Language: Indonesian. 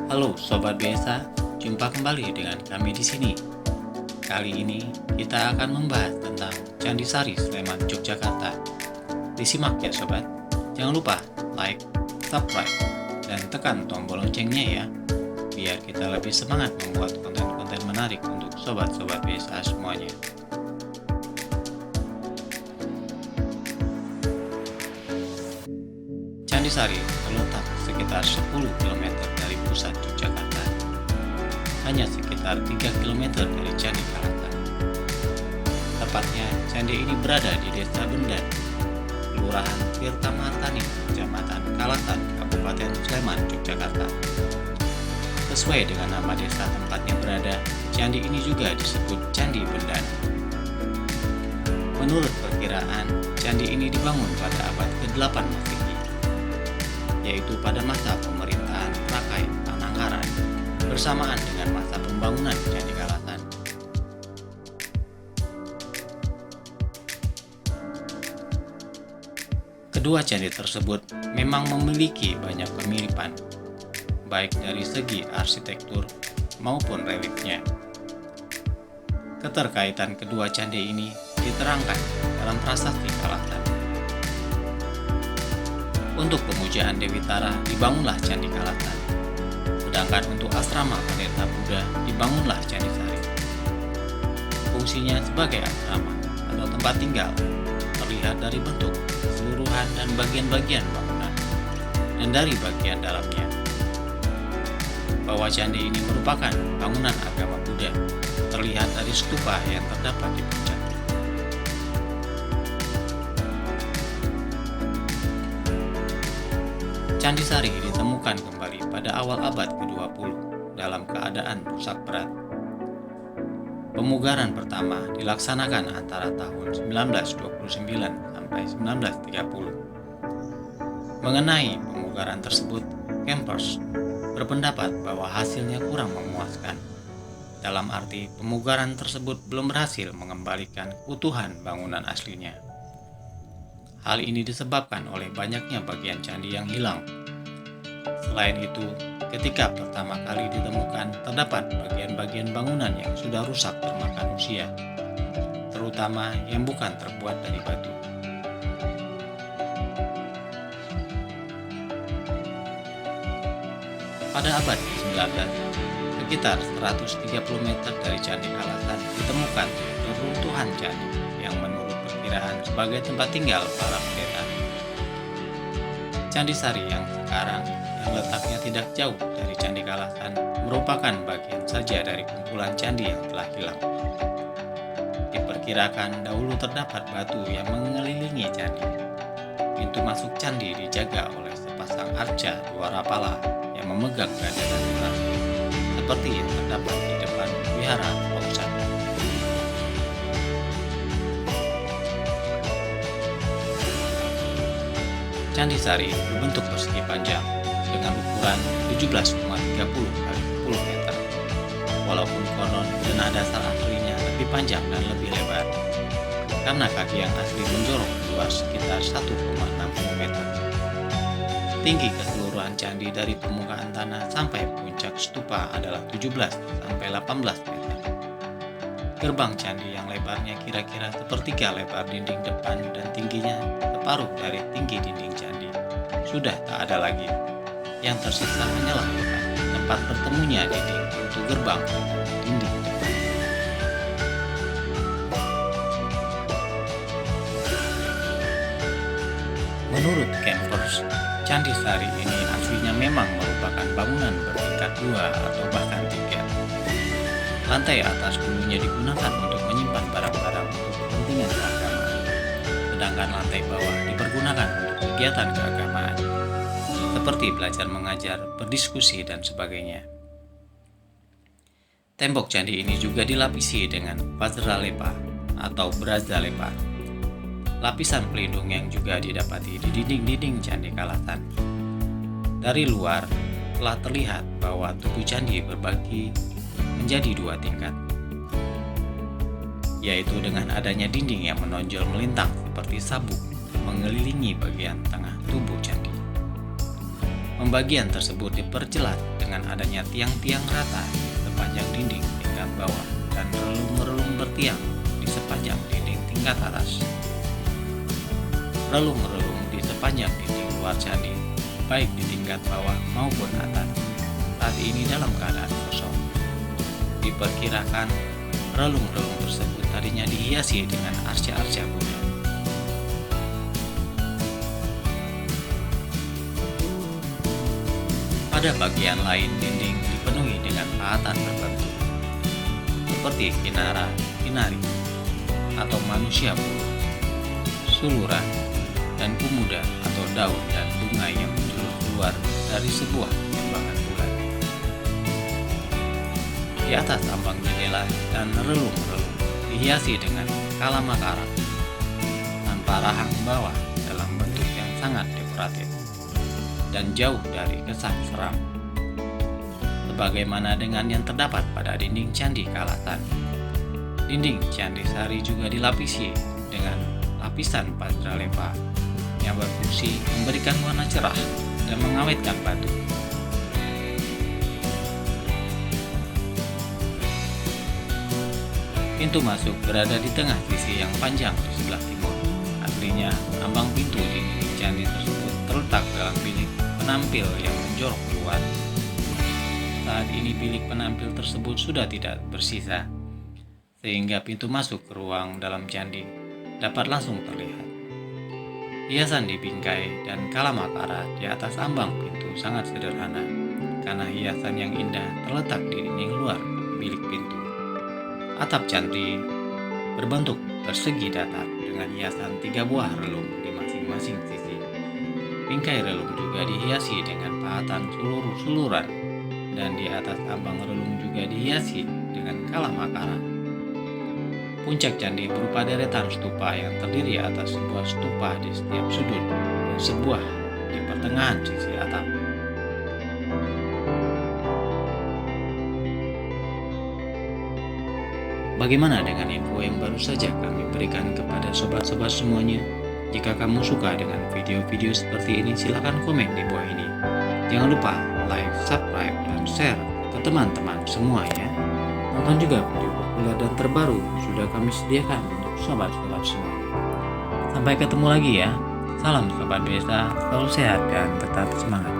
Halo Sobat Biasa, jumpa kembali dengan kami di sini. Kali ini kita akan membahas tentang Candi Sari Sleman, Yogyakarta. Disimak ya Sobat, jangan lupa like, subscribe, dan tekan tombol loncengnya ya, biar kita lebih semangat membuat konten-konten menarik untuk Sobat-Sobat Biasa semuanya. Candi Sari terletak sekitar 10 km dari pusat Yogyakarta, hanya sekitar 3 km dari Candi Kalatan. Tepatnya, candi ini berada di Desa Bendan, Kelurahan Tirta Martani, Kecamatan Kalatan, Kabupaten Sleman, Yogyakarta. Sesuai dengan nama desa tempatnya berada, candi ini juga disebut Candi Bendan. Menurut perkiraan, candi ini dibangun pada abad ke-8 Masehi, yaitu pada masa pemerintahan Rakai Panangkaran, bersamaan dengan masa pembangunan Candi Kalatan. Kedua candi tersebut memang memiliki banyak kemiripan, baik dari segi arsitektur maupun reliefnya. Keterkaitan kedua candi ini diterangkan dalam prasasti Kalatan. Untuk pemujaan Dewi Tara dibangunlah Candi Kalatan, sedangkan untuk asrama pendeta Buddha dibangunlah Candi Sari. Fungsinya sebagai asrama atau tempat tinggal terlihat dari bentuk keseluruhan dan bagian-bagian bangunan, dan dari bagian dalamnya. Bahwa candi ini merupakan bangunan agama Buddha terlihat dari stupa yang terdapat di puncak. Candi Sari ditemukan kembali pada awal abad ke-20 dalam keadaan rusak berat. Pemugaran pertama dilaksanakan antara tahun 1929 sampai 1930. Mengenai pemugaran tersebut, Kempers berpendapat bahwa hasilnya kurang memuaskan. Dalam arti, pemugaran tersebut belum berhasil mengembalikan keutuhan bangunan aslinya. Hal ini disebabkan oleh banyaknya bagian candi yang hilang. Selain itu, ketika pertama kali ditemukan, terdapat bagian-bagian bangunan yang sudah rusak termakan usia, terutama yang bukan terbuat dari batu. Pada abad ke-19, sekitar 130 meter dari Candi Kalatan ditemukan reruntuhan candi yang menurut perkiraan sebagai tempat tinggal para pendeta. Candi Sari yang sekarang yang letaknya tidak jauh dari Candi Kalatan merupakan bagian saja dari kumpulan candi yang telah hilang. Diperkirakan dahulu terdapat batu yang mengelilingi candi. Pintu masuk candi dijaga oleh sepasang arca dua rapala yang memegang gada dan ular, seperti yang terdapat di depan wihara Pausat. Candi Sari berbentuk persegi panjang dengan ukuran 17,30 x 10 meter. Walaupun konon denah dasar aslinya lebih panjang dan lebih lebar, karena kaki yang asli menjorok luas sekitar 1,60 meter. Tinggi keseluruhan candi dari permukaan tanah sampai puncak stupa adalah 17 sampai 18 meter. Gerbang candi yang lebarnya kira-kira sepertiga lebar dinding depan dan tingginya separuh dari tinggi dinding candi sudah tak ada lagi. Yang tersisa hanyalah bekas tempat bertemunya dinding untuk gerbang dan dinding depan. Menurut Kempers, Candi Sari ini aslinya memang merupakan bangunan bertingkat 2 atau bahkan 3. Lantai atas dulunya digunakan untuk menyimpan barang-barang untuk kepentingan keagamaan, sedangkan lantai bawah dipergunakan untuk kegiatan keagamaan, seperti belajar mengajar, berdiskusi, dan sebagainya. Tembok candi ini juga dilapisi dengan vajralepa atau brazalepa, lapisan pelindung yang juga didapati di dinding-dinding Candi Kalatan. Dari luar, telah terlihat bahwa tubuh candi berbagi menjadi 2 tingkat, yaitu dengan adanya dinding yang menonjol melintang seperti sabuk mengelilingi bagian tengah tubuh candi. Pembagian tersebut diperjelas dengan adanya tiang-tiang rata sepanjang dinding tingkat bawah dan relung-relung bertiang di sepanjang dinding tingkat atas. Relung-relung di sepanjang dinding luar candi, baik di tingkat bawah maupun atas, saat ini dalam keadaan kosong. Diperkirakan relung-relung tersebut tadinya dihiasi dengan arca-arca Buddha. Pada bagian lain dinding dipenuhi dengan pahatan tertentu, seperti kinara, kinari, atau manusia burung, suluran, dan pemuda atau daun dan bunga yang menjulur keluar dari sebuah tembakan bulan. Di atas ambang jendela dan relung-relung dihiasi dengan kalamakara tanpa rahang bawah dalam bentuk yang sangat dekoratif dan jauh dari kesan seram, sebagaimana dengan yang terdapat pada dinding Candi Kalasan. Dinding Candi Sari juga dilapisi dengan lapisan Padralepa yang berfungsi memberikan warna cerah dan mengawetkan batu. Pintu masuk berada di tengah sisi yang panjang di sebelah timur. Artinya, ambang pintu di dinding candi tersebut terletak dalam bilik penampil yang menjorok keluar. Saat ini bilik penampil tersebut sudah tidak bersisa, sehingga pintu masuk ke ruang dalam candi dapat langsung terlihat. Hiasan di bingkai dan kalamakara di atas ambang pintu sangat sederhana, karena hiasan yang indah terletak di dinding luar bilik pintu. Atap candi berbentuk persegi datar dengan hiasan 3 buah relung di masing-masing sisi. Bingkai relung juga dihiasi dengan pahatan suluran dan di atas ambang relung juga dihiasi dengan kalamakara. Puncak candi berupa deretan stupa yang terdiri atas sebuah stupa di setiap sudut dan sebuah di pertengahan sisi atap. Bagaimana dengan info yang baru saja kami berikan kepada sobat-sobat semuanya? Jika kamu suka dengan video-video seperti ini, silakan komen di bawah ini. Jangan lupa like, subscribe, dan share ke teman-teman semua ya. Tonton juga video populer dan terbaru sudah kami sediakan untuk sobat-sobat semua. Sampai ketemu lagi ya. Salam Sobat Desa, selalu sehat dan tetap semangat.